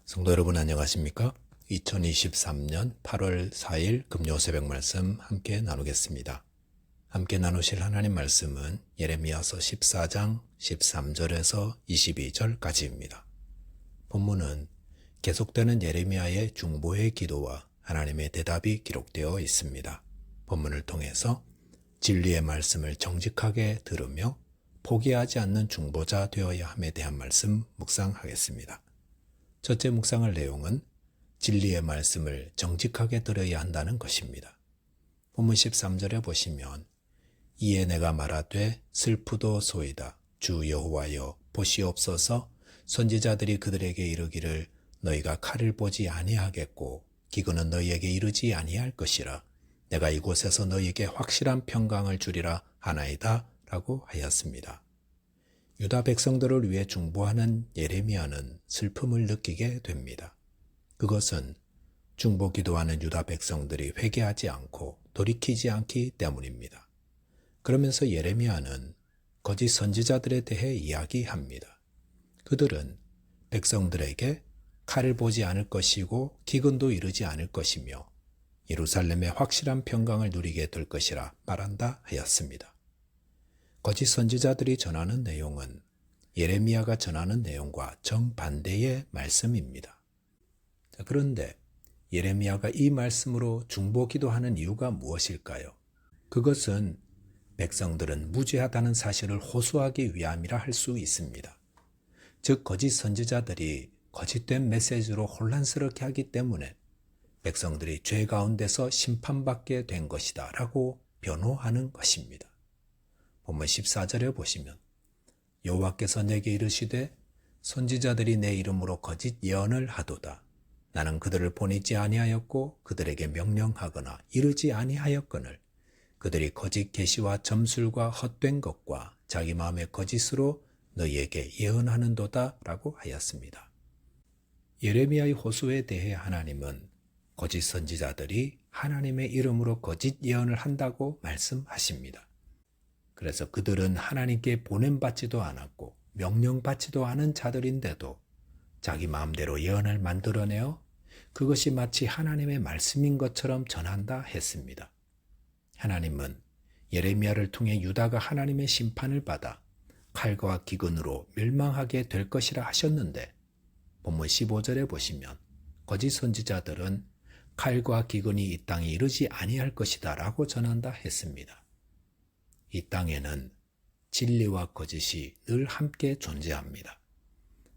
성도 여러분 안녕하십니까? 2023년 8월 4일 금요 새벽 말씀 함께 나누겠습니다. 함께 나누실 하나님 말씀은 예레미야서 14장 13절에서 22절까지입니다. 본문은 계속되는 예레미야의 중보의 기도와 하나님의 대답이 기록되어 있습니다. 본문을 통해서 진리의 말씀을 정직하게 들으며 포기하지 않는 중보자 되어야 함에 대한 말씀 묵상하겠습니다. 첫째 묵상할 내용은 진리의 말씀을 정직하게 들어야 한다는 것입니다. 본문 13절에 보시면 이에 내가 말하되 슬프도소이다 주 여호와여 보시옵소서 선지자들이 그들에게 이르기를 너희가 칼을 보지 아니하겠고 기근은 너희에게 이르지 아니할 것이라 내가 이곳에서 너희에게 확실한 평강을 주리라 하나이다 라고 하였습니다. 유다 백성들을 위해 중보하는 예레미야는 슬픔을 느끼게 됩니다. 그것은 중보 기도하는 유다 백성들이 회개하지 않고 돌이키지 않기 때문입니다. 그러면서 예레미야는 거짓 선지자들에 대해 이야기합니다. 그들은 백성들에게 칼을 보지 않을 것이고 기근도 이르지 않을 것이며 예루살렘의 확실한 평강을 누리게 될 것이라 말한다 하였습니다. 거짓 선지자들이 전하는 내용은 예레미야가 전하는 내용과 정반대의 말씀입니다. 그런데 예레미야가 이 말씀으로 중보 기도하는 이유가 무엇일까요? 그것은 백성들은 무죄하다는 사실을 호소하기 위함이라 할 수 있습니다. 즉 거짓 선지자들이 거짓된 메시지로 혼란스럽게 하기 때문에 백성들이 죄 가운데서 심판받게 된 것이다 라고 변호하는 것입니다. 본문 14절에 보시면 여호와께서 내게 이르시되 선지자들이 내 이름으로 거짓 예언을 하도다. 나는 그들을 보내지 아니하였고 그들에게 명령하거나 이르지 아니하였거늘 그들이 거짓 계시와 점술과 헛된 것과 자기 마음의 거짓으로 너희에게 예언하는도다 라고 하였습니다. 예레미야의 호소에 대해 하나님은 거짓 선지자들이 하나님의 이름으로 거짓 예언을 한다고 말씀하십니다. 그래서 그들은 하나님께 보냄받지도 않았고 명령받지도 않은 자들인데도 자기 마음대로 예언을 만들어내어 그것이 마치 하나님의 말씀인 것처럼 전한다 했습니다. 하나님은 예레미야를 통해 유다가 하나님의 심판을 받아 칼과 기근으로 멸망하게 될 것이라 하셨는데 본문 15절에 보시면 거짓 선지자들은 칼과 기근이 이 땅에 이르지 아니할 것이다 라고 전한다 했습니다. 이 땅에는 진리와 거짓이 늘 함께 존재합니다.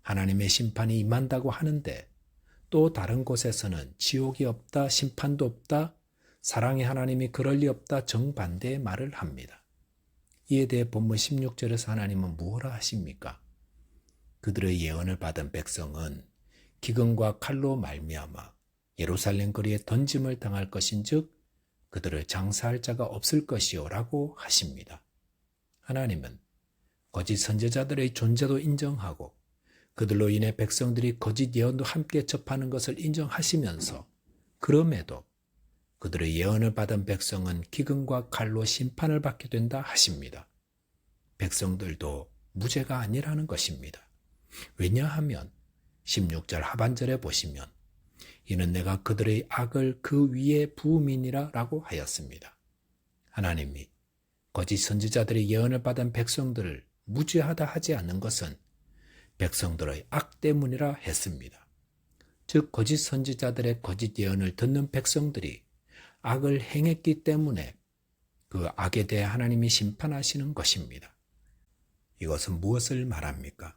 하나님의 심판이 임한다고 하는데 또 다른 곳에서는 지옥이 없다, 심판도 없다, 사랑의 하나님이 그럴 리 없다 정반대의 말을 합니다. 이에 대해 본문 16절에서 하나님은 무엇라 하십니까? 그들의 예언을 받은 백성은 기근과 칼로 말미암아 예루살렘 거리에 던짐을 당할 것인즉 그들을 장사할 자가 없을 것이요 라고 하십니다. 하나님은 거짓 선지자들의 존재도 인정하고 그들로 인해 백성들이 거짓 예언도 함께 접하는 것을 인정하시면서 그럼에도 그들의 예언을 받은 백성은 기근과 칼로 심판을 받게 된다 하십니다. 백성들도 무죄가 아니라는 것입니다. 왜냐하면 16절 하반절에 보시면 이는 내가 그들의 악을 그 위에 부음이니라 라고 하였습니다. 하나님이 거짓 선지자들의 예언을 받은 백성들을 무죄하다 하지 않는 것은 백성들의 악 때문이라 했습니다. 즉 거짓 선지자들의 거짓 예언을 듣는 백성들이 악을 행했기 때문에 그 악에 대해 하나님이 심판하시는 것입니다. 이것은 무엇을 말합니까?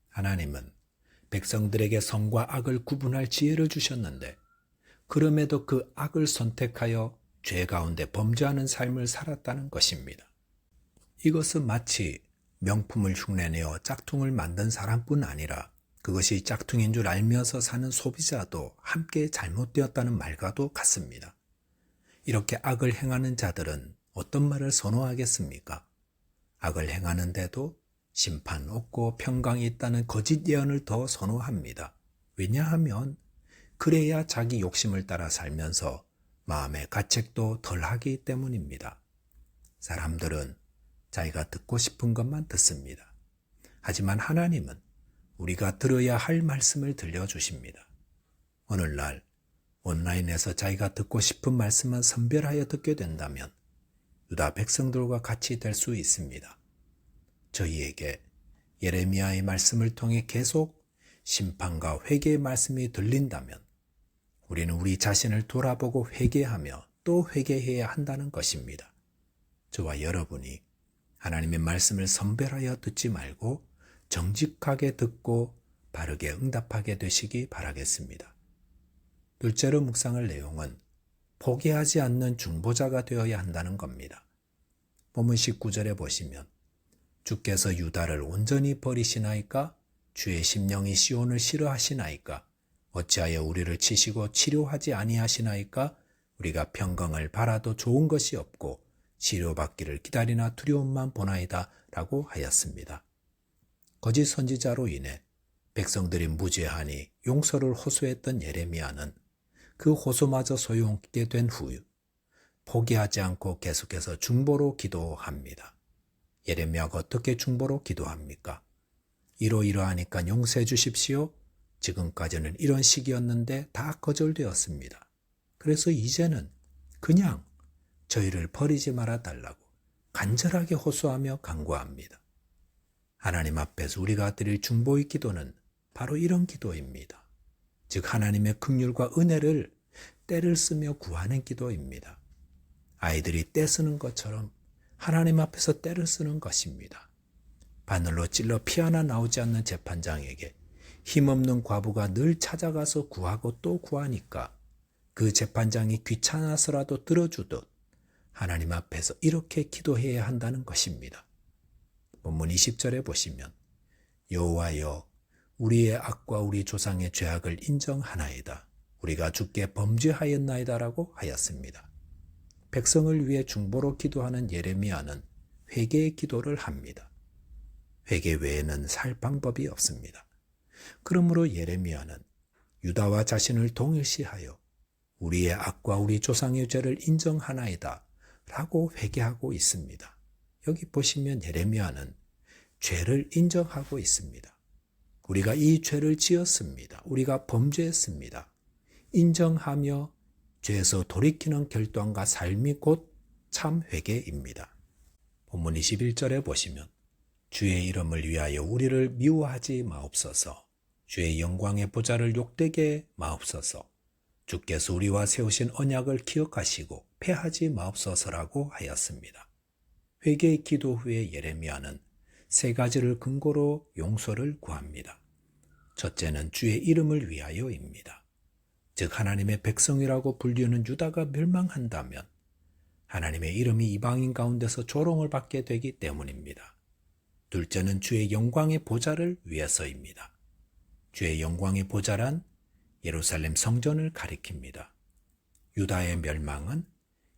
하나님은 백성들에게 선과 악을 구분할 지혜를 주셨는데 그럼에도 그 악을 선택하여 죄 가운데 범죄하는 삶을 살았다는 것입니다. 이것은 마치 명품을 흉내내어 짝퉁을 만든 사람뿐 아니라 그것이 짝퉁인 줄 알면서 사는 소비자도 함께 잘못되었다는 말과도 같습니다. 이렇게 악을 행하는 자들은 어떤 말을 선호하겠습니까? 악을 행하는데도 심판 없고 평강이 있다는 거짓 예언을 더 선호합니다. 왜냐하면 그래야 자기 욕심을 따라 살면서 마음의 가책도 덜하기 때문입니다. 사람들은 자기가 듣고 싶은 것만 듣습니다. 하지만 하나님은 우리가 들어야 할 말씀을 들려주십니다. 오늘날 온라인에서 자기가 듣고 싶은 말씀만 선별하여 듣게 된다면 유다 백성들과 같이 될 수 있습니다. 저희에게 예레미야의 말씀을 통해 계속 심판과 회개의 말씀이 들린다면 우리는 우리 자신을 돌아보고 회개하며 또 회개해야 한다는 것입니다. 저와 여러분이 하나님의 말씀을 선별하여 듣지 말고 정직하게 듣고 바르게 응답하게 되시기 바라겠습니다. 둘째로 묵상할 내용은 포기하지 않는 중보자가 되어야 한다는 겁니다. 본문 19절에 보시면 주께서 유다를 온전히 버리시나이까? 주의 심령이 시온을 싫어하시나이까? 어찌하여 우리를 치시고 치료하지 아니하시나이까? 우리가 평강을 바라도 좋은 것이 없고 치료받기를 기다리나 두려움만 보나이다 라고 하였습니다. 거짓 선지자로 인해 백성들이 무죄하니 용서를 호소했던 예레미야는 그 호소마저 소용없게 된 후 포기하지 않고 계속해서 중보로 기도합니다. 예레미야가 어떻게 중보로 기도합니까? 이러이러하니까 용서해 주십시오. 지금까지는 이런 식이었는데 다 거절되었습니다. 그래서 이제는 그냥 저희를 버리지 말아 달라고 간절하게 호소하며 간구합니다. 하나님 앞에서 우리가 드릴 중보의 기도는 바로 이런 기도입니다. 즉 하나님의 긍휼과 은혜를 때를 쓰며 구하는 기도입니다. 아이들이 때 쓰는 것처럼 하나님 앞에서 때를 쓰는 것입니다. 바늘로 찔러 피 하나 나오지 않는 재판장에게 힘없는 과부가 늘 찾아가서 구하고 또 구하니까 그 재판장이 귀찮아서라도 들어주듯 하나님 앞에서 이렇게 기도해야 한다는 것입니다. 본문 20절에 보시면 여호와여 우리의 악과 우리 조상의 죄악을 인정하나이다. 우리가 주께 범죄하였나이다라고 하였습니다. 백성을 위해 중보로 기도하는 예레미야는 회개의 기도를 합니다. 회개 외에는 살 방법이 없습니다. 그러므로 예레미야는 유다와 자신을 동일시하여 우리의 악과 우리 조상의 죄를 인정하나이다 라고 회개하고 있습니다. 여기 보시면 예레미야는 죄를 인정하고 있습니다. 우리가 이 죄를 지었습니다. 우리가 범죄했습니다. 인정하며 죄에서 돌이키는 결단과 삶이 곧 참 회개입니다. 본문 21절에 보시면 주의 이름을 위하여 우리를 미워하지 마옵소서. 주의 영광의 보좌를 욕되게 마옵소서. 주께서 우리와 세우신 언약을 기억하시고 패하지 마옵소서라고 하였습니다. 회개의 기도 후에 예레미야는 세 가지를 근거로 용서를 구합니다. 첫째는 주의 이름을 위하여입니다. 즉 하나님의 백성이라고 불리는 유다가 멸망한다면 하나님의 이름이 이방인 가운데서 조롱을 받게 되기 때문입니다. 둘째는 주의 영광의 보좌를 위해서입니다. 주의 영광의 보좌란 예루살렘 성전을 가리킵니다. 유다의 멸망은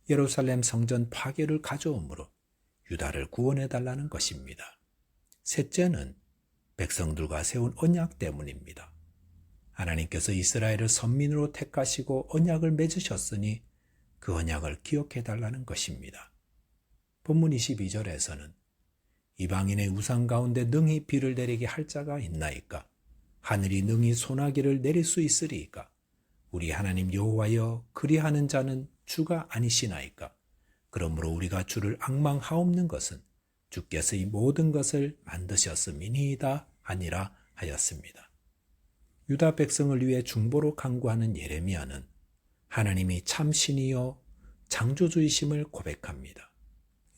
예루살렘 성전 파괴를 가져오므로 유다를 구원해달라는 것입니다. 셋째는 백성들과 세운 언약 때문입니다. 하나님께서 이스라엘을 선민으로 택하시고 언약을 맺으셨으니 그 언약을 기억해달라는 것입니다. 본문 22절에서는 이방인의 우상 가운데 능히 비를 내리게 할 자가 있나이까? 하늘이 능히 소나기를 내릴 수 있으리이까? 우리 하나님 여호와여 그리하는 자는 주가 아니시나이까? 그러므로 우리가 주를 앙망하옵는 것은 주께서 이 모든 것을 만드셨음이니이다 아니라 하였습니다. 유다 백성을 위해 중보로 간구하는 예레미야는 하나님이 참 신이요 창조주이심을 고백합니다.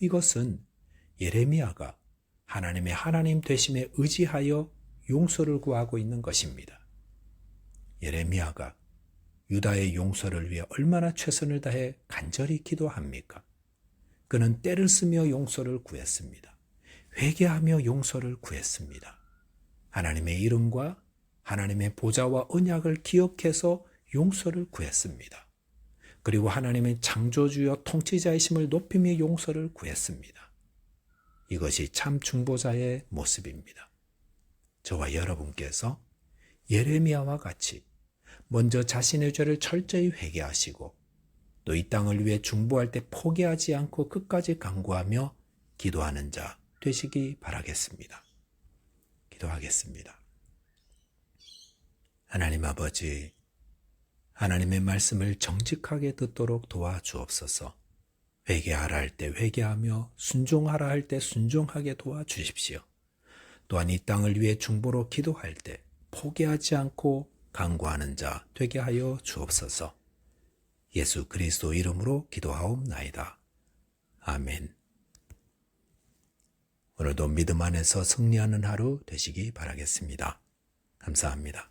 이것은 예레미야가 하나님의 하나님 되심에 의지하여 용서를 구하고 있는 것입니다. 예레미야가 유다의 용서를 위해 얼마나 최선을 다해 간절히 기도합니까? 그는 때를 쓰며 용서를 구했습니다. 회개하며 용서를 구했습니다. 하나님의 이름과 하나님의 보좌와 언약을 기억해서 용서를 구했습니다. 그리고 하나님의 창조주여 통치자이심을 높이며 용서를 구했습니다. 이것이 참 중보자의 모습입니다. 저와 여러분께서 예레미야와 같이 먼저 자신의 죄를 철저히 회개하시고 또 이 땅을 위해 중보할 때 포기하지 않고 끝까지 간구하며 기도하는 자 되시기 바라겠습니다. 기도하겠습니다. 하나님 아버지, 하나님의 말씀을 정직하게 듣도록 도와주옵소서. 회개하라 할 때 회개하며 순종하라 할 때 순종하게 도와주십시오. 또한 이 땅을 위해 중보로 기도할 때 포기하지 않고 간구하는 자 되게 하여 주옵소서. 예수 그리스도 이름으로 기도하옵나이다. 아멘. 오늘도 믿음 안에서 승리하는 하루 되시기 바라겠습니다. 감사합니다.